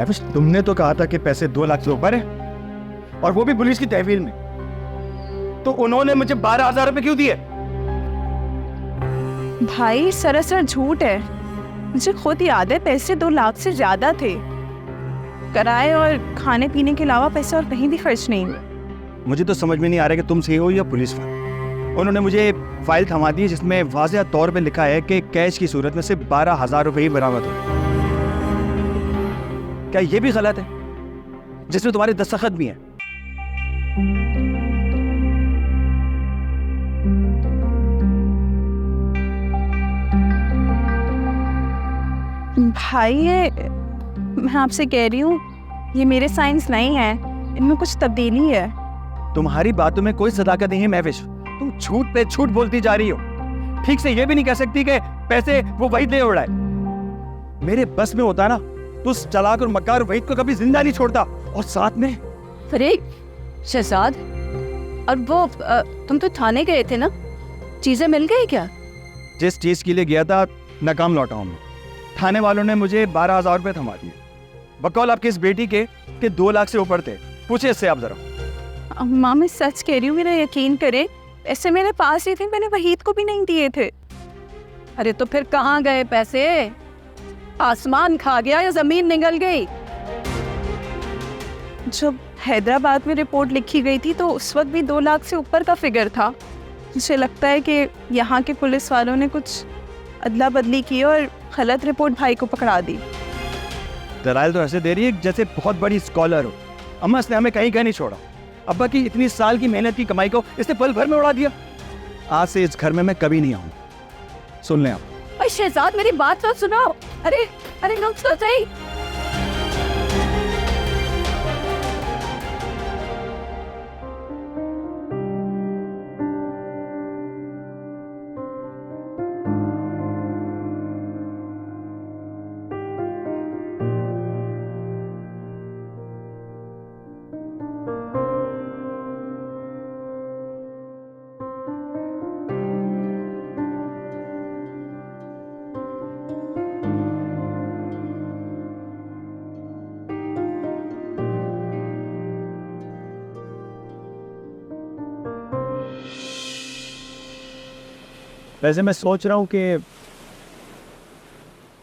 महविश, तुमने तो कहा था कि पैसे 2 लाख से ऊपर है, और वो भी पुलिस की तहवील में। तो उन्होंने मुझे 12,000 रुपए क्यों दिए? भाई सरासर झूठ है। मुझे खुद याद है पैसे 2 लाख से ज्यादा थे। किराए और खाने पीने के अलावा पैसे और कहीं भी खर्च नहीं हुए। मुझे तो समझ में नहीं आ रहा कि तुम सही हो या पुलिस वाले। उन्होंने मुझे फाइल थमा दी जिसमें वाज़ेह तौर पे लिखा है कि कैश की सूरत में सिर्फ 12,000 रुपए ही बरामद हुए। क्या ये भी गलत है जिसमें तुम्हारे दस्तखत भी हैं? भाई ये मैं आपसे कह रही हूँ, ये मेरे साइंस नहीं है, इनमें कुछ तब्दीली है। तुम्हारी बातों में कोई सदाकत नहीं है महविश। तुम झूठ पे झूठ बोलती जा रही हो। ठीक से ये भी नहीं कह सकती कि पैसे वो वहीद ले उड़ाए। मेरे बस में होता ना तो उस चालाक और मक्कार वहीद को कभी जिंदा नहीं छोड़ता। और साथ में फरीक, शहजाद, और वो तुम तो थाने गए थे ना, चीजें मिल गई क्या? जिस चीज के लिए गया था नाकाम लौटा हूं मैं। थाने वालों ने मुझे 12,000 रुपए थमा दिए बकौल आपकी इस बेटी के 2 लाख से ऊपर थे। पूछे इससे आप जरा। माँ मैं सच कह रही हूँ, मेरा यकीन करे, ऐसे मेरे पास ही थे, मैंने वहीद को भी नहीं दिए थे। अरे तो फिर कहाँ गए पैसे? आसमान खा गया या जमीन निगल गई? जब हैदराबाद में रिपोर्ट लिखी गई थी तो उस वक्त भी 2 लाख से ऊपर का फिगर था। मुझे लगता है कि यहाँ के पुलिस वालों ने कुछ अदला बदली की और गलत रिपोर्ट भाई को पकड़ा दी। दलाइल तो ऐसे दे रही है जैसे बहुत बड़ी स्कॉलर हो। अम्मा इसने हमें कहीं नहीं छोड़ा। अब्बा की इतनी साल की मेहनत की कमाई को इसने पल भर में उड़ा दिया। आज से इस घर में मैं कभी नहीं आऊंगा। सुन लें आप। अरे शहजाद, मेरी बात तो सुनो। अरे अरे रुक तो सही। वैसे मैं सोच रहा हूँ कि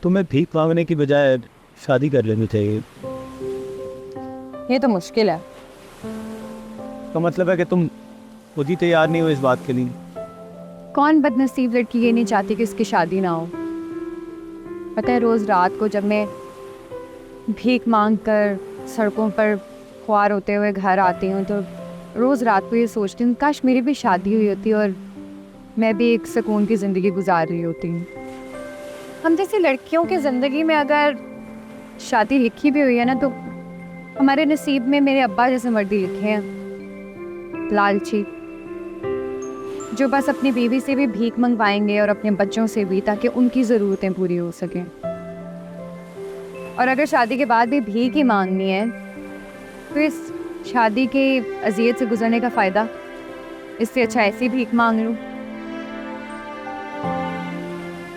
तुम्हें भीख मांगने की बजाय शादी कर लेनी चाहिए। ये तो मुश्किल है। तो मतलब है कि तुम खुद ही तैयार नहीं हो इस बात के लिए। कौन बदनसीब लड़की ये नहीं चाहती कि इसकी शादी ना हो? पता है, रोज रात को जब मैं भीख मांग कर सड़कों पर ख्वार होते हुए घर आती हूँ तो रोज रात को ये सोचती हूँ काश मेरी भी शादी हुई होती और मैं भी एक सुकून की ज़िंदगी गुजार रही होती हूँ। हम जैसी लड़कियों की ज़िंदगी में अगर शादी लिखी भी हुई है ना, तो हमारे नसीब में मेरे अब्बा जैसे मर्दी लिखे हैं, लालची, जो बस अपनी बीवी से भी भीख मंगवाएंगे और अपने बच्चों से भी, ताकि उनकी ज़रूरतें पूरी हो सकें। और अगर शादी के बाद भी भीख ही मांगनी है तो इस शादी के अज़ियत से गुजरने का फ़ायदा? इससे अच्छा ऐसी भीख मांग लूँ।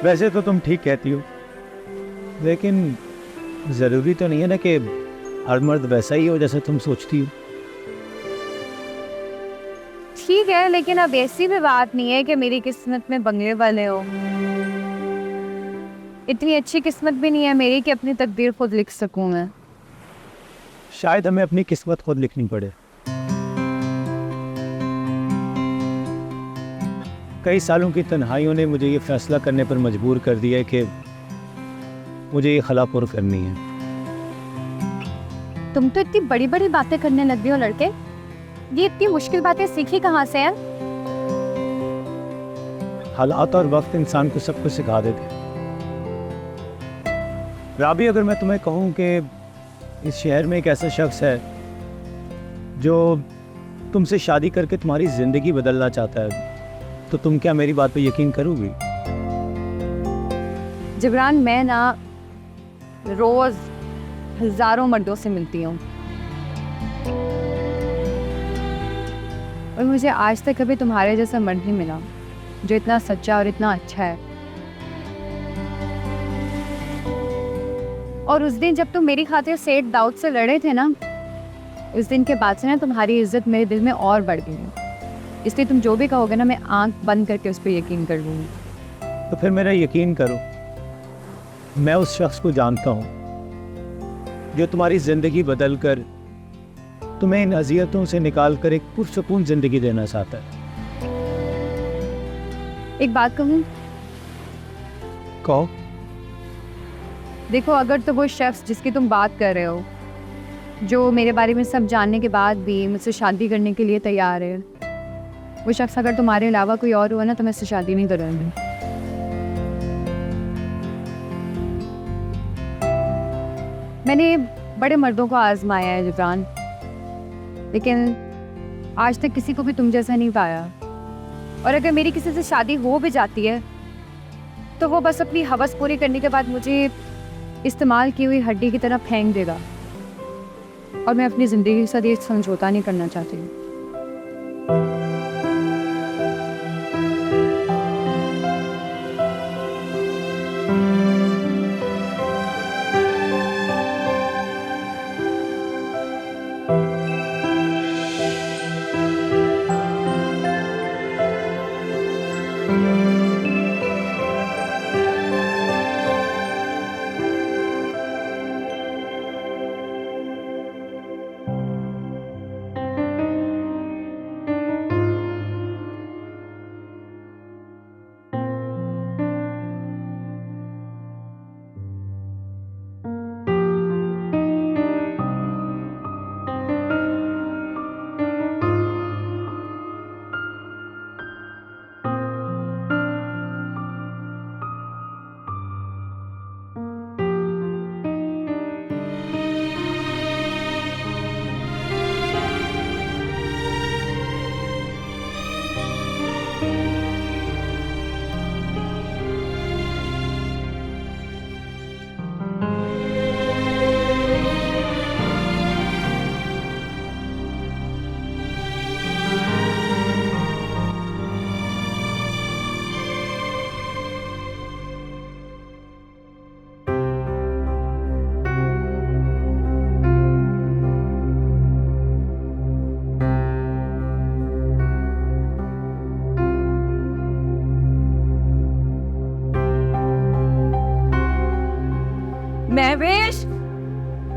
वैसे तो तुम ठीक कहती हो, लेकिन ज़रूरी तो नहीं है ना कि हर मर्द वैसा ही हो जैसे तुम सोचती हो। ठीक है, लेकिन अब ऐसी भी बात नहीं है कि मेरी किस्मत में बंगले वाले हो। इतनी अच्छी किस्मत भी नहीं है मेरी कि अपनी तकदीर खुद लिख सकूं मैं। शायद हमें अपनी किस्मत खुद लिखनी पड़े। कई सालों की तन्हाइयों ने मुझे ये फैसला करने पर मजबूर कर दिया है कि मुझे ये खला पुर करनी है। तुम तो इतनी बड़ी बड़ी बातें करने लग गए हो लड़के। ये इतनी मुश्किल बातें सीखी कहाँ से हैं? हालात और वक्त इंसान को सब कुछ सिखा देते हैं। राबी, अगर मैं तुम्हें कहूँ कि इस शहर में एक ऐसा शख्स है जो तुमसे शादी करके तुम्हारी ज़िंदगी बदलना चाहता है, तो तुम क्या मेरी बात पे यकीन करोगी? जिब्रान, मैं ना रोज़ हज़ारों मर्दों से मिलती हूँ और मुझे आज तक कभी तुम्हारे जैसा मर्द नहीं मिला जो इतना सच्चा और इतना अच्छा है। और उस दिन जब तुम मेरी खातिर सेठ दाऊद से लड़े थे ना, उस दिन के बाद से ना तुम्हारी इज्जत मेरे दिल में और बढ़ गई है। इसलिए तुम जो भी कहोगे ना, मैं आंख बंद करके उस पर यकीन कर लूँगी। तो फिर मेरा यकीन करो, मैं उस शख्स को जानता हूँ जो तुम्हारी ज़िंदगी बदल कर तुम्हें इन अजियतों से निकाल कर एक पुरसकून ज़िंदगी देना चाहता है। एक बात कहूँ, कहो। देखो अगर तो वो शख्स जिसकी तुम बात कर रहे हो, जो मेरे बारे में सब जानने के बाद भी मुझसे शादी करने के लिए तैयार है, वो शख्स अगर तुम्हारे अलावा कोई और हुआ ना, तो मैं उससे शादी नहीं करूँगी। मैंने बड़े मर्दों को आजमाया है जिब्रान, लेकिन आज तक किसी को भी तुम जैसा नहीं पाया। और अगर मेरी किसी से शादी हो भी जाती है तो वो बस अपनी हवस पूरी करने के बाद मुझे इस्तेमाल की हुई हड्डी की तरह फेंक देगा, और मैं अपनी ज़िंदगी के साथ ये समझौता नहीं करना चाहती। महवेश,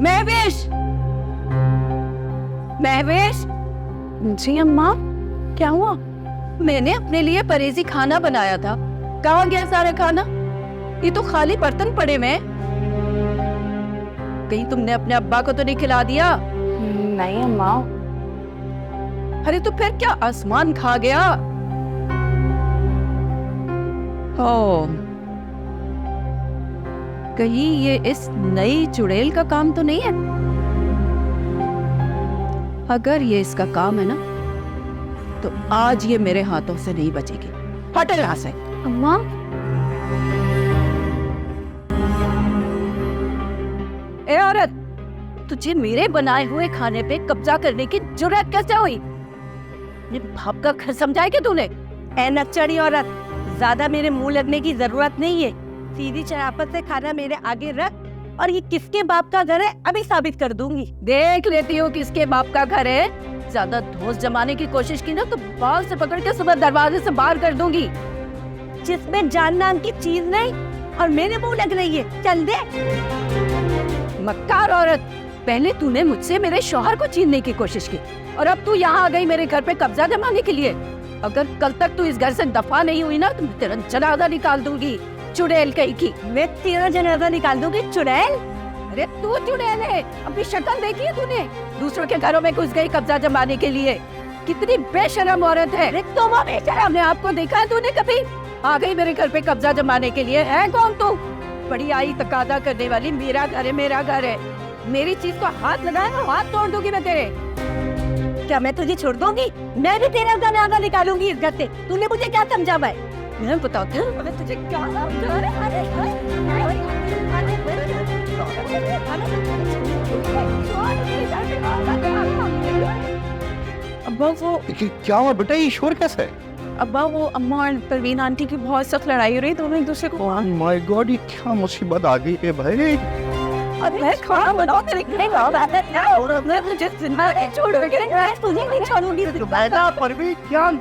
महवेश, महवेश। जी अम्मा, क्या हुआ? मैंने अपने लिए परेजी खाना बनाया था, कहाँ गया सारा खाना? ये तो खाली बर्तन पड़े हुए हैं। कहीं तुमने अपने अब्बा को तो नहीं खिला दिया? नहीं अम्मा। अरे तो फिर क्या आसमान खा गया? ओ, कहीं ये इस नई चुड़ैल का काम तो नहीं है? अगर ये इसका काम है ना, तो आज ये मेरे हाथों से नहीं बचेगी। हट यहाँ से। अम्मा, ए औरत, तुझे मेरे बनाए हुए खाने पे कब्जा करने की जुर्रत कैसे हुई? ये बाप का घर समझाया क्या तूने? ए नक्चड़ी औरत, ज्यादा मेरे मुंह लगने की जरूरत नहीं है। सीधी शराफत से खाना मेरे आगे रख, और ये किसके बाप का घर है अभी साबित कर दूंगी। देख लेती हूँ किसके बाप का घर है। ज्यादा धोस जमाने की कोशिश की ना तो बाल से पकड़ के सुबह दरवाजे से बाहर कर दूंगी। जिसमें जान नाम की चीज नहीं और मेरे मुंह लग रही है। चल दे। मक्कार औरत, पहले तूने मुझसे मेरे शौहर को छीनने की कोशिश की, और अब तू यहाँ आ गई मेरे घर पे कब्जा जमाने के लिए। अगर कल तक तू इस घर से दफा नहीं हुई ना, तो मैं तेरा जनाजा निकाल दूंगी। चुड़ैल कहीं की। मैं तेरा जनाजा निकाल दूंगी। चुड़ैल? अरे तू चुड़ैल है? अपनी शक्ल देखी है तूने? दूसरों के घरों में घुस गई कब्जा जमाने के लिए। कितनी बेशरम औरत है। अरे तुम बेशरम? अपने आप को देखा है तूने कभी? आ गई मेरे घर पे कब्जा जमाने के लिए। है कौन तू? बड़ी आई तकादा करने वाली। मेरा घर है, मेरा घर है। मेरी चीज को हाथ लगाया ना, हाथ तोड़ दूंगी मैं तेरे। क्या मैं तुझे छोड़ दूंगी? मैं भी तेरा जनाजा निकालूंगी इस घर से। तूने मुझे क्या समझा भाई? मैं बताती हूँ मैं तुझे क्या अब्बा वो क्या हुआ बेटा, ये शोर कैसा है? अब्बा वो अम्मा और परवीन आंटी की बहुत सख्त लड़ाई हो रही है, दोनों एक दूसरे को। माय गॉड, ये क्या मुसीबत आ गई है भाई। और मैं खाना बनाऊं तेरे लिए और मैं तुझे जिंदा नहीं छोड़ूंगी, मैं तुझे नहीं छोड़ूंगी। बेटा परवीन, क्या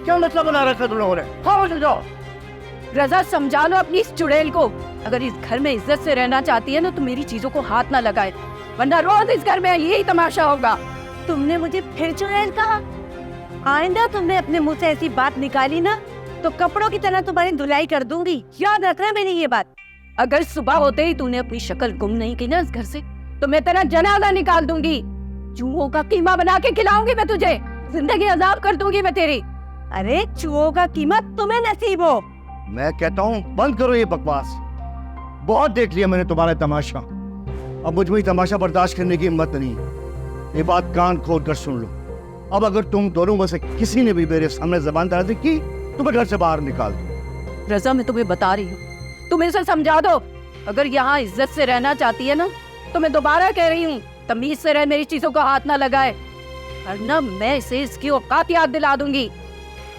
क्या मतलब बना रखा तुम लोगों ने? खामोश हो जाओ। रजा समझा लो अपनी इस चुड़ैल को। अगर इस घर में इज्जत से रहना चाहती है ना तो मेरी चीजों को हाथ ना लगाए, वरना रोज इस घर में यही तमाशा होगा। तुमने मुझे फिर चुड़ैल कहा? आइंदा तुमने अपने मुंह से ऐसी बात निकाली ना तो कपड़ों की तरह तुम्हारी धुलाई कर दूंगी, याद रखना मेरी ये बात। अगर सुबह होते ही तूने अपनी शक्ल गुम नहीं की ना इस घर से तो मैं तेरा जनाजा निकाल दूंगी। चूहों का कीमा बना के खिलाऊंगी मैं तुझे, जिंदगी अजाब कर दूंगी मैं तेरी। अरे चूहों का कीमत तुम्हें नसीब हो। मैं कहता हूँ बंद करो ये बकवास। बहुत देख लिया मैंने तुम्हारा तमाशा, अब मुझ में तमाशा बर्दाश्त करने की हिम्मत नहीं। ये बात कान खोल कर सुन लो, अब अगर तुम दोनों में से किसी ने भी मेरे सामने जबान दराज़ी की तो मैं घर से बाहर निकाल दूं। रजा मैं तुम्हें बता रही हूँ, तुम इसे समझा दो। अगर यहाँ इज्जत से रहना चाहती है ना तो मैं दोबारा कह रही हूँ, तमीज से रह, मेरी चीजों को हाथ ना लगाए, वरना मैं इसे इसकी औकात याद दिला दूंगी।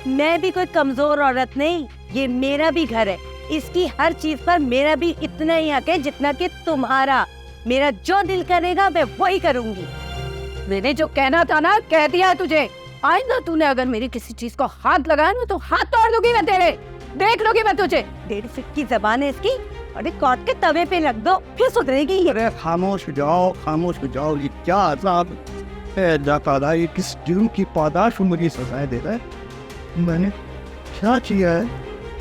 मैं भी कोई कमजोर औरत नहीं, ये मेरा भी घर है, इसकी हर चीज पर मेरा भी इतना ही हक है जितना कि तुम्हारा। मेरा जो दिल करेगा मैं वही करूंगी। मैंने जो कहना था ना कह दिया तुझे। आइंदा तूने अगर मेरी किसी चीज को हाथ लगाया ना तो हाथ तोड़ दूंगी मैं तेरे, देख लूंगी मैं तुझे। 1.5 फीट की जबान है इसकी, और कौट के तवे पे रख दो फिर सुधरेगी ये। अरे खामोश हो जाओ, खामोश हो जाओ। ये क्या अज़ाब है अल्लाह ताला, ये किस जुर्म की पादाश में मुझे सजाएं दे रहा है। मैंने क्या किया है?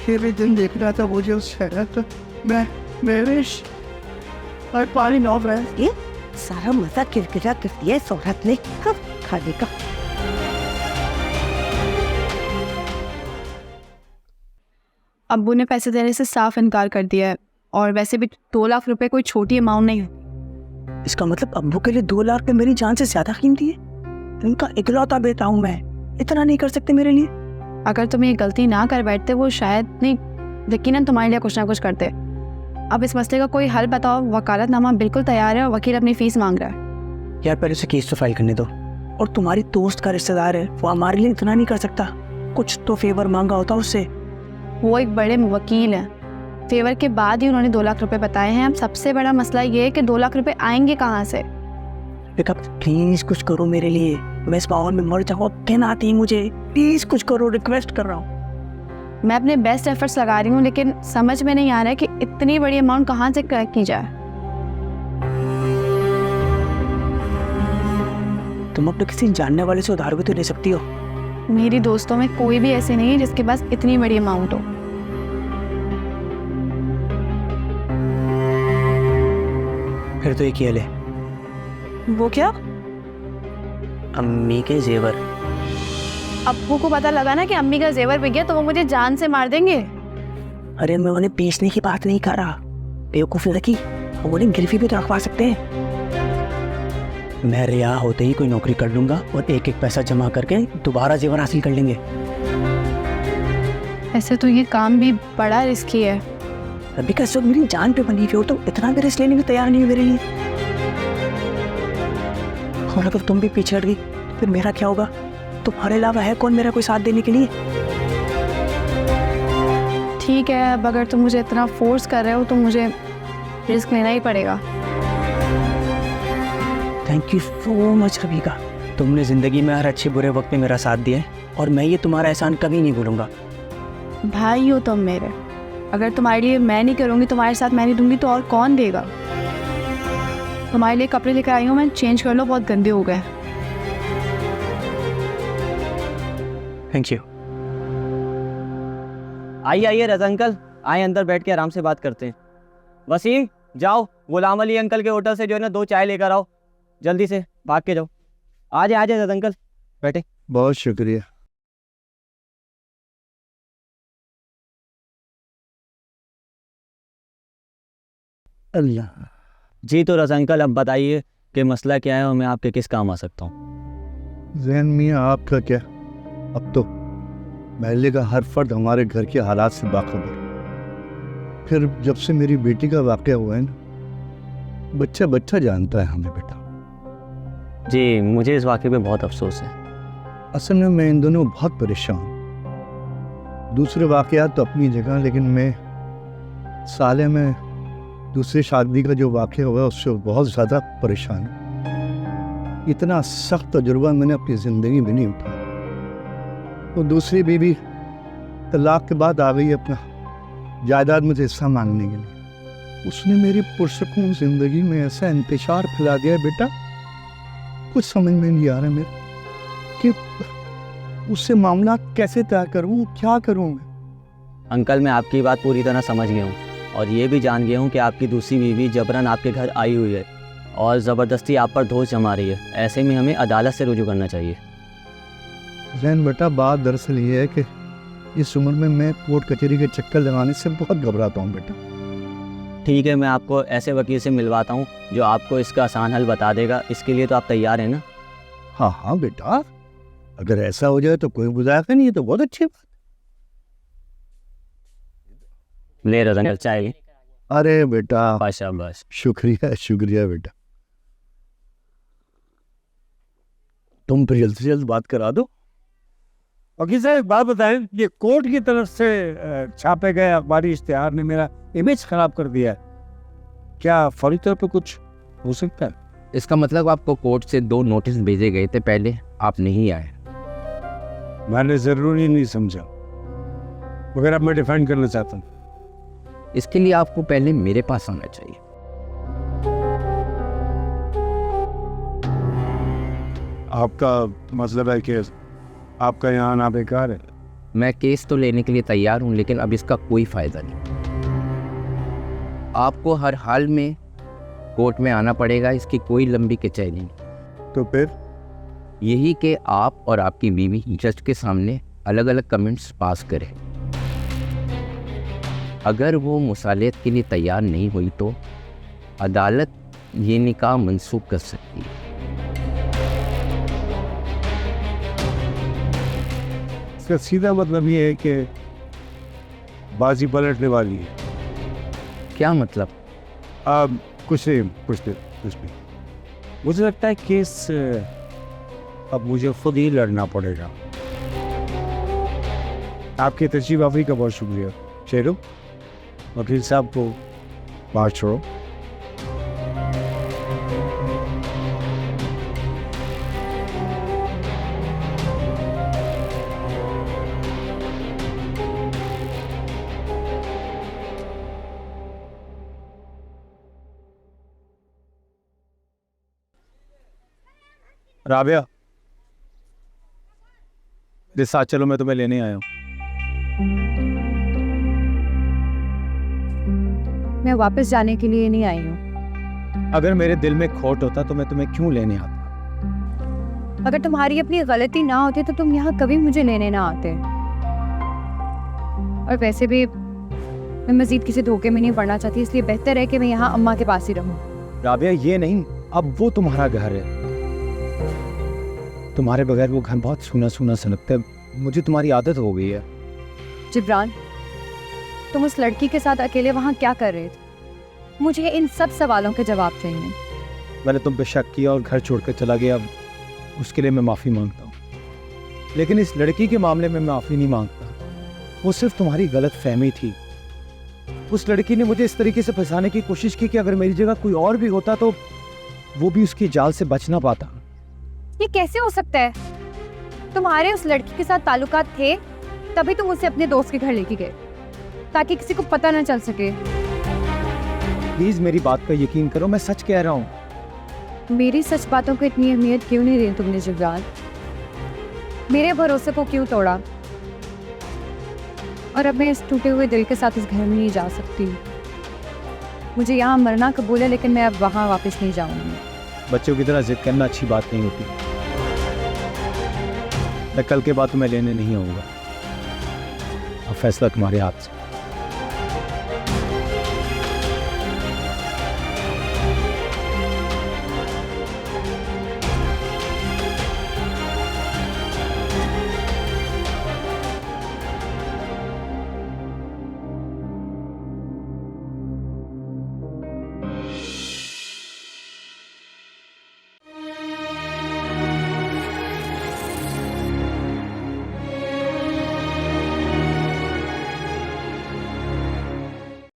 ये दिन देख रहा था मुझे उस शहर तो मेरे पानी नौ है। ये सारा मजा किरकिरा कर दिया इस औरत ने, कब खाने का। अब्बू ने पैसे देने से साफ इनकार कर दिया है, और वैसे भी 2 लाख रुपए कोई छोटी अमाउंट नहीं है। इसका मतलब अब्बू के लिए 2 लाख रुपए मेरी जान से ज्यादा कीमती है। उनका इकलौता बेटा हूँ मैं, इतना नहीं कर सकते मेरे लिए? अगर तुम ये गलती ना कर बैठते वो शायद नहीं, यकीनन तुम्हारे लिए कुछ ना कुछ करते। अब इस मसले का कोई हल बताओ। वकालतनामा बिल्कुल तैयार है और वकील अपनी फीस मांग रहा है। यार पहले उसे केस तो फाइल करने दो। और तुम्हारी दोस्त का रिश्तेदार है, वो हमारे लिए इतना नहीं कर सकता? कुछ तो फेवर मांगा होता उससे। वो एक बड़े वकील हैं, फेवर के बाद ही उन्होंने 2 लाख रुपए बताए हैं। अब सबसे बड़ा मसला ये है कि 2 लाख रुपए आएंगे कहाँ से। प्लीज कुछ करो मेरे लिए, मैं इस माहौल में मर जाऊँ, कहना आती है मुझे। प्लीज कुछ करो, रिक्वेस्ट कर रहा हूँ। मैं अपने बेस्ट एफर्ट्स लगा रही हूँ, लेकिन समझ में नहीं आ रहा है कि इतनी बड़ी अमाउंट कहाँ से क्रैक की जाए। तुम अपने किसी जानने वाले से उधार भी तो ले सकती हो। मेरी दोस्तों में कोई भी ऐसे नहीं है जिसके पास इतनी बड़ी अमाउंट हो। फिर तो एक ही हल है। वो क्या? अम्मी के जेवर। अब्बू को पता लगा ना कि अम्मी का जेवर बिक गया तो वो मुझे जान से मार देंगे। अरे मैं उन्हें बेचने की बात नहीं कर रहा, बेवकूफ़ लड़की, वो उन्हें गिरवी भी तो रखवा सकते हैं। मैं रिहा होते ही कोई नौकरी कर लूंगा और एक एक पैसा जमा करके दोबारा जेवर हासिल कर लेंगे। ऐसे तो ये काम भी बड़ा रिस्की है। अभी कैसे मेरी जान पे बनी हुई हो, तो इतना भी रिस्क लेने भी तैयार नहीं हो मेरे लिए। और अगर तुम भी पीछे हट गई तो फिर मेरा क्या होगा? तुम्हारे अलावा है कौन मेरा कोई साथ देने के लिए? ठीक है, अब अगर तुम मुझे इतना फोर्स कर रहे हो तो मुझे रिस्क लेना ही पड़ेगा। Thank you so much Rabika, तुमने ज़िंदगी में हर अच्छे बुरे वक्त में मेरा साथ दिया है और मैं ये तुम्हारा एहसान कभी नहीं भूलूंगा। भाई हो तुम मेरे, अगर तुम्हारे लिए मैं नहीं करूँगी, तुम्हारे साथ मैं नहीं दूंगी तो और कौन देगा? तुम्हारे लिए कपड़े लेकर आई हूँ मैं, चेंज कर लो, बहुत गंदे हो गए। Thank you. आइए आइए रजा अंकल, आए अंदर बैठ के आराम से बात करते हैं। वसीम जाओ गुलाम अली अंकल के होटल से जो है ना 2 चाय लेकर आओ, जल्दी से भाग के जाओ। आ जाए रजा अंकल, बैठे। बहुत शुक्रिया। अल्लाह। जी तो रजा अंकल अब बताइए कि मसला क्या है और मैं आपके किस काम आ सकता हूँ। जैन मियाँ आपका क्या, अब तो महल्ले का हर फर्द हमारे घर के हालात से बाखबर। फिर जब से मेरी बेटी का वाक़या हुआ है ना, बच्चा बच्चा जानता है हमें बेटा। जी मुझे इस वाक़े पे बहुत अफसोस है। असल में मैं इन दोनों बहुत परेशान हूँ। दूसरे वाक़यात तो अपनी जगह, लेकिन मैं साले में दूसरी शादी का जो वाक़या हुआ उससे बहुत ज़्यादा परेशान हूँ। इतना सख्त तजुर्बा मैंने अपनी ज़िंदगी में नहीं उठाया। वो दूसरी बीवी तलाक के बाद आ गई अपना जायदाद मुझे हिस्सा मांगने के लिए। उसने मेरी पुरसकून ज़िंदगी में ऐसा इंतशार फैला दिया बेटा, कुछ समझ में नहीं आ रहा मेरे कि उससे मामला कैसे तय करूँ, क्या करूँ मैं। अंकल मैं आपकी बात पूरी तरह समझ गया हूँ और ये भी जान गया हूँ कि आपकी दूसरी बीवी जबरन आपके घर आई हुई है और ज़बरदस्ती आप पर दोष जमा रही है। ऐसे में हमें अदालत से रुजू करना चाहिए। जैन बेटा, बात दरअसल ये है कि इस उम्र में मैं कोर्ट कचहरी के चक्कर लगाने से बहुत घबराता हूँ बेटा। ठीक है, मैं आपको ऐसे वकील से मिलवाता हूँ जो आपको इसका आसान हल बता देगा। इसके लिए तो आप तैयार हैं ना? हाँ हाँ बेटा, अगर ऐसा हो जाए तो कोई बुझाएगा नहीं, ये तो बहुत अच्छी बात। ले रहा चाय। अरे बेटा, बस शुक्रिया शुक्रिया बेटा। तुम फिर जल्द से जल्द बात करा दो। वकील साहब एक बात बताएं, ये कोर्ट की तरफ से छापे गए अखबारी इश्तिहार ने मेरा इमेज खराब कर दिया है, क्या फौरी तौर पे कुछ हो सकता है? इसका मतलब आपको कोर्ट से 2 नोटिस भेजे गए थे, पहले आप नहीं आए। मैंने ज़रूरी नहीं समझा, मगर अब मैं डिफेंड करना चाहता हूँ। इसके लिए आपको पहले मेरे पास आना चाहिए। आपका मतलब है कि आपका यहाँ आना बेकार है? मैं केस तो लेने के लिए तैयार हूँ, लेकिन अब इसका कोई फायदा नहीं। आपको हर हाल में कोर्ट में आना पड़ेगा, इसकी कोई लंबी कचहरी नहीं। तो फिर यही कि आप और आपकी बीवी जज के सामने अलग अलग कमेंट्स पास करें। अगर वो मुसालियत के लिए तैयार नहीं हुई तो अदालत ये निकाह मंसूख कर सकती है। इसका सीधा मतलब ये है कि बाजी पलटने वाली है। क्या मतलब? कुछ नहीं। मुझे लगता है केस अब मुझे खुद ही लड़ना पड़ेगा। आपकी तशरीफ आफरी का बहुत शुक्रिया। शेरू, वकील साहब को बाहर छोड़ो। राबिया, मेरे साथ चलो, मैं तुम्हें लेने आया हूँ। मैं वापस जाने के लिए नहीं आई हूँ। अगर मेरे दिल में खोट होता तो मैं तुम्हें क्यों लेने आता? अगर तुम्हारी अपनी गलती ना होती तो तुम यहाँ कभी मुझे लेने ना आते। और वैसे भी मैं मजीद किसी धोखे में नहीं पड़ना चाहती, इसलिए बेहतर है कि मैं यहाँ अम्मा के पास ही रहूँ। राबिया, ये नहीं, अब वो तुम्हारा घर है। तुम्हारे बगैर वो घर बहुत सूना सूना सा लगता है। मुझे तुम्हारी आदत हो गई है। जिब्रान, तुम उस लड़की के साथ अकेले वहाँ क्या कर रहे थे? मुझे इन सब सवालों के जवाब चाहिए। मैंने तुम पे शक किया और घर छोड़कर चला गया, उसके लिए मैं माफ़ी मांगता हूँ। लेकिन इस लड़की के मामले में मैं माफ़ी नहीं मांगता। वो सिर्फ तुम्हारी गलत फहमी थी। उस लड़की ने मुझे इस तरीके से फंसाने की कोशिश की कि अगर मेरी जगह कोई और भी होता तो वो भी उसकी जाल से बच ना पाता। ये कैसे हो सकता है? तुम्हारे उस लड़की के साथ ताल्लुकात थे, तभी तुम उसे अपने दोस्त के घर लेके गए ताकि किसी को पता ना चल सके। प्लीज़ मेरी बात का यकीन करो, मैं सच कह रहा हूँ। मेरी सच बातों को इतनी अहमियत क्यों नहीं दी तुमने जिब्रान? मेरे भरोसे को क्यों तोड़ा? और अब मैं इस टूटे हुए दिल के साथ इस घर में नहीं जा सकती। मुझे यहाँ मरना कबूल है, लेकिन मैं अब वहाँ वापस नहीं जाऊँगी। बच्चों की तरह जिद करना अच्छी बात नहीं होती। मैं कल के बाद तुम्हें लेने नहीं आऊँगा। अब फैसला तुम्हारे हाथ से।